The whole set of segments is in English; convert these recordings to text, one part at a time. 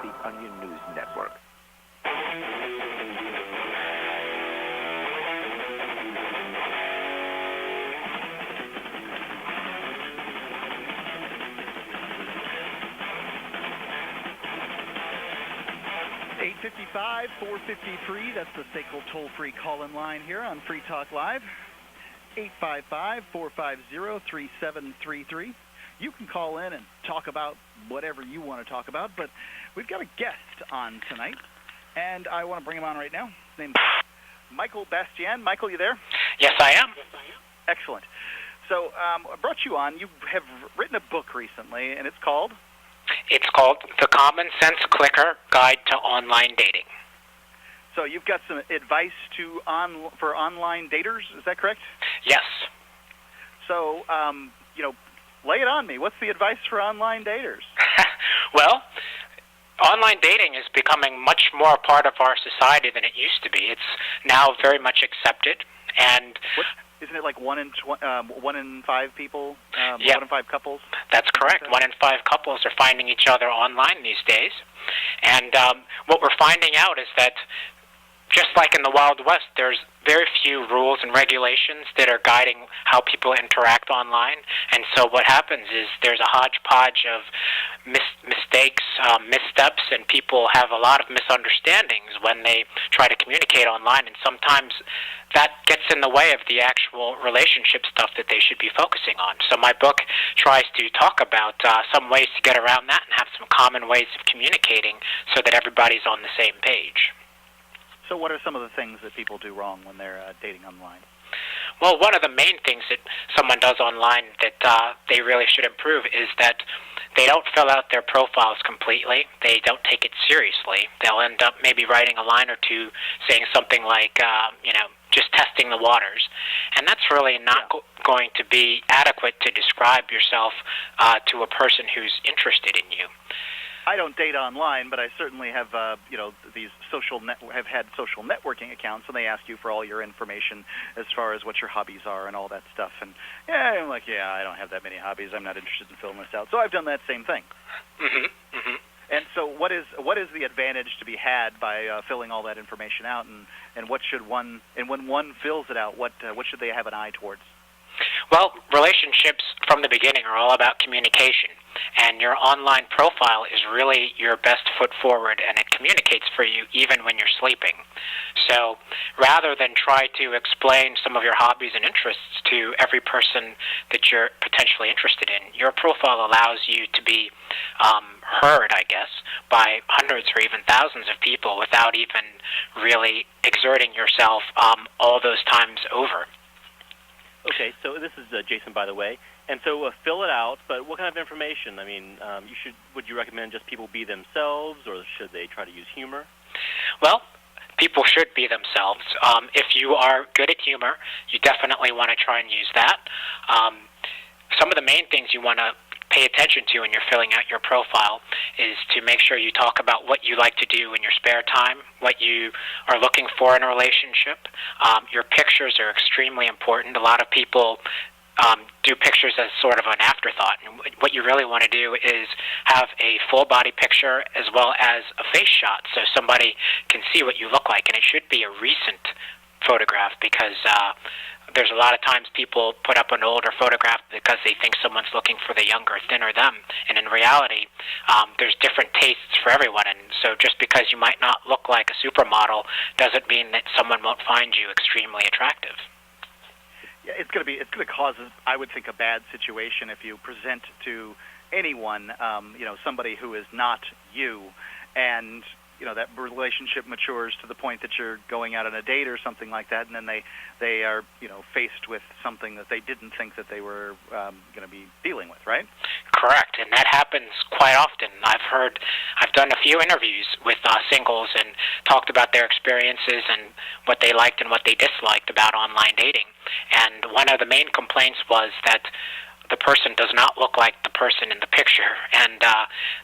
the Onion News Network. $855-453, that's the SACL toll-free call-in line here on Free Talk Live. 855-450-3733. You can call in and talk about whatever you want to talk about, but we've got a guest on tonight, and I want to bring him on right now. His name's Michael Bastien. Michael, you there? Yes, I am. Excellent. So I brought you on. You have written a book recently, and it's called? It's called The Common Sense Clicker Guide to Online Dating. So you've got some advice for online daters, is that correct? Yes. So, lay it on me. What's the advice for online daters? Well, online dating is becoming much more a part of our society than it used to be. It's now very much accepted, and isn't it like 1 in 5 people? Yeah. 1 in 5 couples? That's correct. 1 in 5 couples are finding each other online these days. And what we're finding out is that just like in the Wild West, there's very few rules and regulations that are guiding how people interact online. And so what happens is there's a hodgepodge of mistakes, missteps, and people have a lot of misunderstandings when they try to communicate online. And sometimes that gets in the way of the actual relationship stuff that they should be focusing on. So my book tries to talk about some ways to get around that and have some common ways of communicating so that everybody's on the same page. So what are some of the things that people do wrong when they're dating online? Well, one of the main things that someone does online that they really should improve is that they don't fill out their profiles completely. They don't take it seriously. They'll end up maybe writing a line or two saying something like, just testing the waters. And that's really not going to be adequate to describe yourself to a person who's interested in you. I don't date online, but I certainly have, these have had social networking accounts, and they ask you for all your information as far as what your hobbies are and all that stuff. And I'm like, I don't have that many hobbies. I'm not interested in filling this out. So I've done that same thing. Mm-hmm. Mm-hmm. And so, what is the advantage to be had by filling all that information out, and what should one? And when one fills it out, what should they have an eye towards? Well, relationships from the beginning are all about communication, and your online profile is really your best foot forward, and it communicates for you even when you're sleeping. So rather than try to explain some of your hobbies and interests to every person that you're potentially interested in, your profile allows you to be heard, I guess, by hundreds or even thousands of people without even really exerting yourself all those times over. Okay, so this is Jason, by the way. And so fill it out, but what kind of information? I mean, would you recommend just people be themselves, or should they try to use humor? Well, people should be themselves. If you are good at humor, you definitely want to try and use that. Some of the main things you want to pay attention to when you're filling out your profile is to make sure you talk about what you like to do in your spare time, what you are looking for in a relationship. Your pictures are extremely important. A lot of people do pictures as sort of an afterthought. And what you really want to do is have a full body picture as well as a face shot so somebody can see what you look like. And it should be a recent photograph because there's a lot of times people put up an older photograph because they think someone's looking for the younger, thinner them. And in reality, there's different tastes for everyone. And so just because you might not look like a supermodel doesn't mean that someone won't find you extremely attractive. Yeah, it's going to cause, I would think, a bad situation if you present to anyone, somebody who is not you, and that relationship matures to the point that you're going out on a date or something like that, and then they are faced with something that they didn't think that they were going to be dealing with, right? Correct, and that happens quite often. I've done a few interviews with singles and talked about their experiences and what they liked and what they disliked about online dating. And one of the main complaints was that the person does not look like the person in the picture, and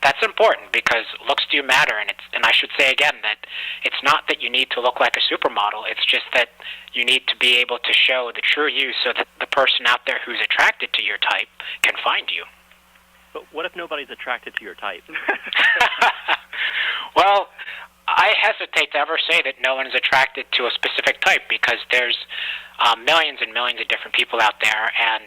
that's important because looks do matter. And I should say again that it's not that you need to look like a supermodel. It's just that you need to be able to show the true you so that the person out there who's attracted to your type can find you. But what if nobody's attracted to your type? Well, I hesitate to ever say that no one is attracted to a specific type because there's millions and millions of different people out there, and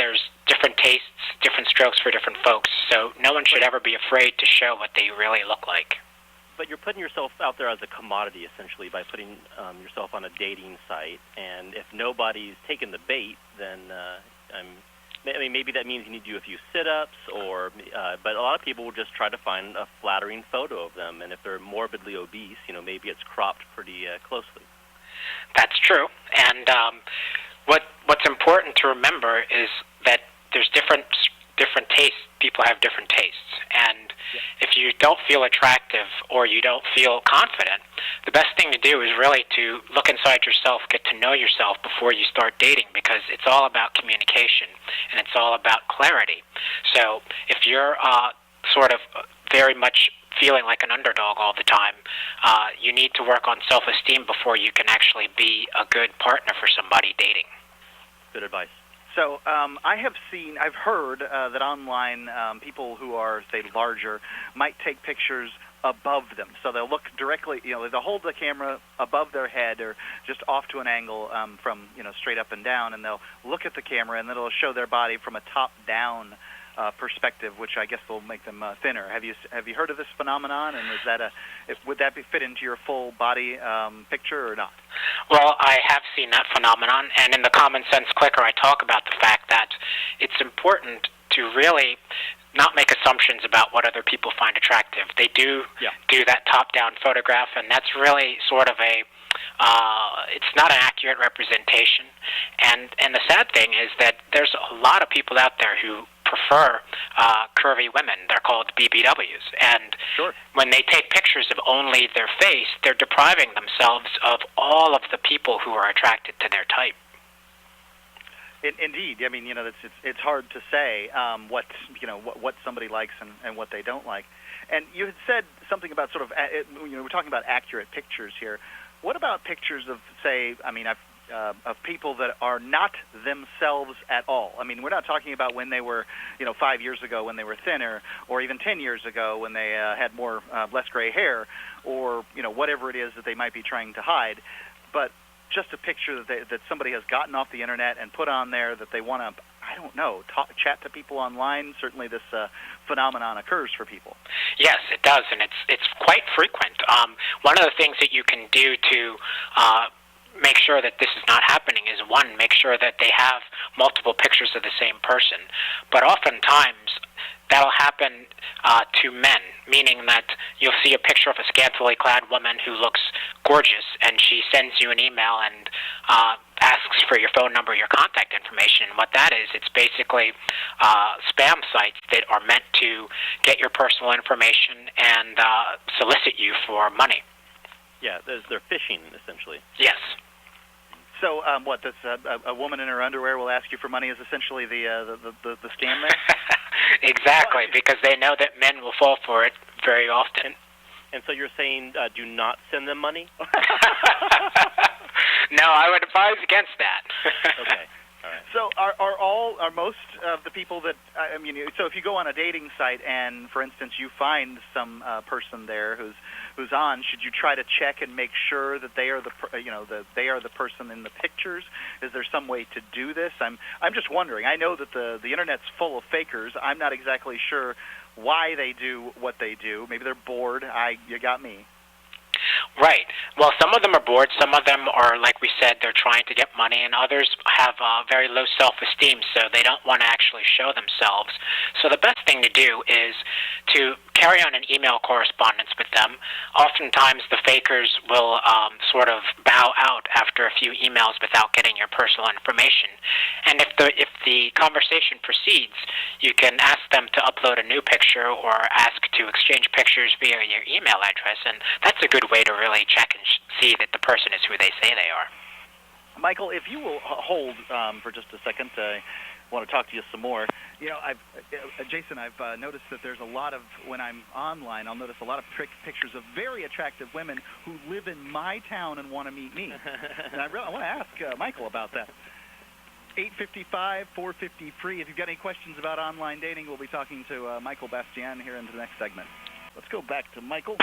there's different tastes, different strokes for different folks. So no one should ever be afraid to show what they really look like. But you're putting yourself out there as a commodity, essentially, by putting yourself on a dating site. And if nobody's taken the bait, then I mean, maybe that means you need to do a few sit-ups, but a lot of people will just try to find a flattering photo of them. And if they're morbidly obese, maybe it's cropped pretty closely. That's true. And what's important to remember is that there's different tastes. People have different tastes. And if you don't feel attractive or you don't feel confident, the best thing to do is really to look inside yourself, get to know yourself before you start dating, because it's all about communication and it's all about clarity. So if you're sort of very much feeling like an underdog all the time, you need to work on self-esteem before you can actually be a good partner for somebody dating. Good advice. So I've heard that online people who are, say, larger might take pictures above them. So they'll look directly, they'll hold the camera above their head or just off to an angle from, straight up and down, and they'll look at the camera, and then it'll show their body from a top-down perspective, which I guess will make them thinner. Have you heard of this phenomenon, and would that fit into your full body picture or not? Well, I have seen that phenomenon, and in the Common Sense Clicker, I talk about the fact that it's important to really not make assumptions about what other people find attractive. They do that top-down photograph, and that's really sort of it's not an accurate representation. And the sad thing is that there's a lot of people out there who prefer curvy women. They're called BBWs. And when they take pictures of only their face, they're depriving themselves of all of the people who are attracted to their type. Indeed. I mean, it's hard to say what somebody likes and what they don't like. And you had said something about sort of, we're talking about accurate pictures here. What about pictures of, say, of people that are not themselves at all? I mean, we're not talking about when they were, 5 years ago when they were thinner, or even 10 years ago when they had less gray hair, or whatever it is that they might be trying to hide, but just a picture that somebody has gotten off the internet and put on there that they want to, chat to people online. Certainly, this phenomenon occurs for people. Yes, it does, and it's quite frequent. One of the things that you can do to make sure that this is not happening is, one, make sure that they have multiple pictures of the same person. But oftentimes, that'll happen to men, meaning that you'll see a picture of a scantily clad woman who looks gorgeous, and she sends you an email and asks for your phone number, your contact information. And what that is, it's basically spam sites that are meant to get your personal information and solicit you for money. Yeah, they're phishing, essentially. Yes. So, a woman in her underwear will ask you for money is essentially the scam there? Exactly, because they know that men will fall for it very often. And so you're saying do not send them money? No, I would advise against that. Okay. All right. So are most of the people that, so if you go on a dating site and, for instance, you find some person there who's on, should you try to check and make sure that they are they are the person in the pictures? Is there some way to do this? I'm just wondering. I know that the internet's full of fakers. I'm not exactly sure why they do what they do. Maybe they're bored. You got me. Right. Well, some of them are bored. Some of them are, like we said, they're trying to get money, and others have very low self-esteem, so they don't want to actually show themselves. So the best thing to do is to carry on an email correspondence with them. Oftentimes, the fakers will sort of bow out after a few emails without getting your personal information. And if the conversation proceeds, you can ask them to upload a new picture or ask to exchange pictures via your email address, and that's a good way to really check and see that the person is who they say they are. Michael, if you will hold for just a second, I want to talk to you some more. Jason, I've noticed that there's a lot of, when I'm online, I'll notice a lot of pictures of very attractive women who live in my town and want to meet me. And I want to ask Michael about that. 855-450-FREE. If you've got any questions about online dating, we'll be talking to Michael Bastien here in the next segment. Let's go back to Michael.